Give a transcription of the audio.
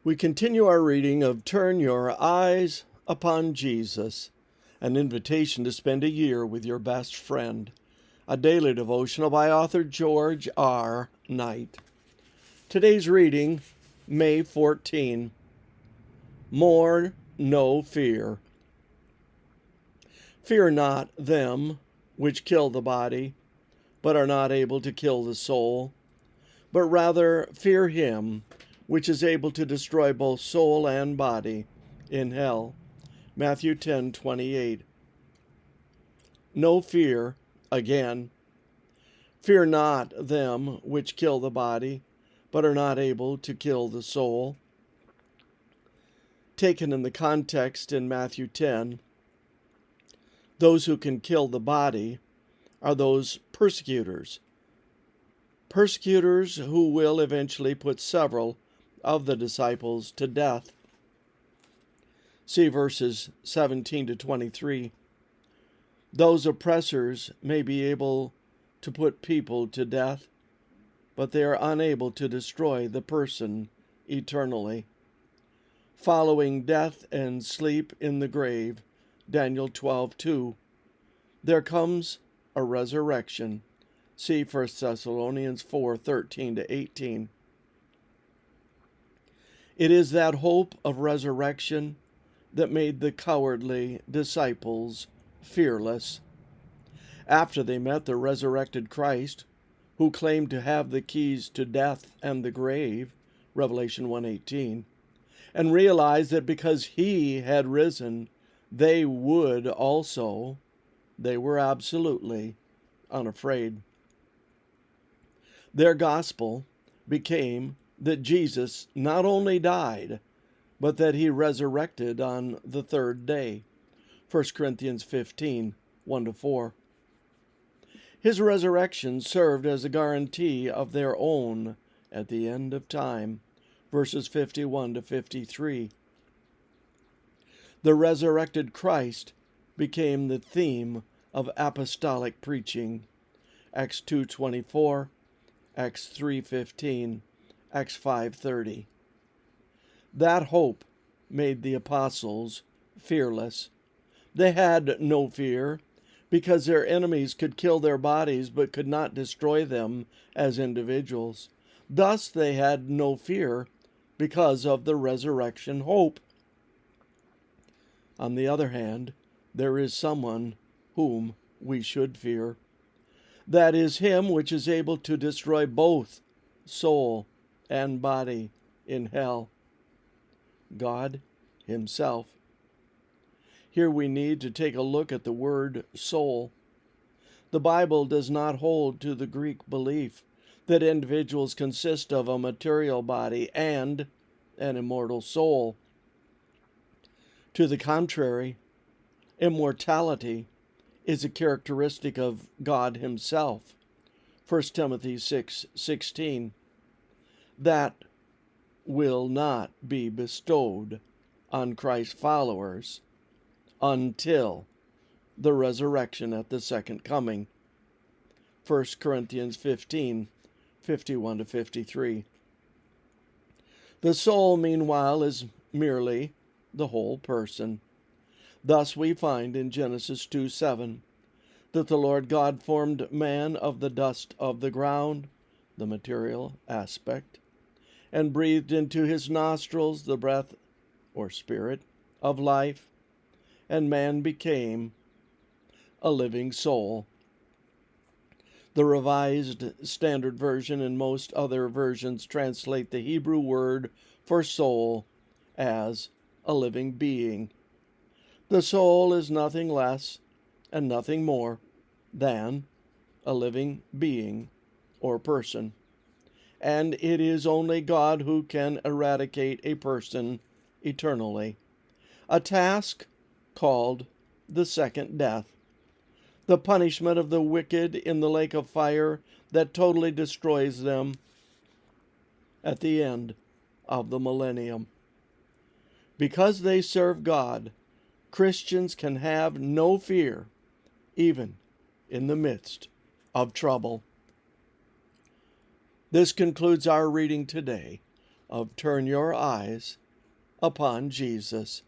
We continue our reading of Turn Your Eyes Upon Jesus, an invitation to spend a year with your best friend, a daily devotional by author George R. Knight. Today's reading, May 14, More No Fear. Fear not them which kill the body, but are not able to kill the soul, but rather fear him which is able to destroy both soul and body in hell. Matthew 10:28. No fear, again. Fear not them which kill the body, but are not able to kill the soul. Taken in the context in Matthew 10, those who can kill the body are those persecutors. Persecutors who will eventually put several of the disciples to death. See verses 17 to 23. Those oppressors may be able to put people to death, but they are unable to destroy the person eternally. Following death and sleep in the grave, Daniel 12:2, there comes a resurrection. See 1 Thessalonians 4:13 to 18. It is that hope of resurrection that made the cowardly disciples fearless. After they met the resurrected Christ, who claimed to have the keys to death and the grave, Revelation 1:18, and realized that because he had risen, they would also, they were absolutely unafraid. Their gospel became that Jesus not only died, but that he resurrected on the third day. 1 Corinthians 15:1-4. His resurrection served as a guarantee of their own at the end of time. Verses 51 to 53. The resurrected Christ became the theme of apostolic preaching. Acts 2:24, Acts 3:15, Acts 5:30. That hope made the apostles fearless. They had no fear because their enemies could kill their bodies but could not destroy them as individuals. Thus they had no fear because of the resurrection hope. On the other hand, there is someone whom we should fear. That is him which is able to destroy both soul and body in hell, God himself. Here we need to take a look at the word soul. The Bible does not hold to the Greek belief that individuals consist of a material body and an immortal soul. To the contrary, immortality is a characteristic of God himself. 1 Timothy 6:16. That will not be bestowed on Christ's followers until the resurrection at the second coming. 1 Corinthians 15:51-53. The soul, meanwhile, is merely the whole person. Thus we find in Genesis 2:7 that the Lord God formed man of the dust of the ground, the material aspect, and breathed into his nostrils the breath or spirit of life, and man became a living soul. The Revised Standard Version and most other versions translate the Hebrew word for soul as a living being. The soul is nothing less and nothing more than a living being or person, and it is only God who can eradicate a person eternally, a task called the second death, the punishment of the wicked in the lake of fire that totally destroys them at the end of the millennium. Because they serve God, Christians can have no fear, even in the midst of trouble. This concludes our reading today. of Turn Your Eyes upon Jesus.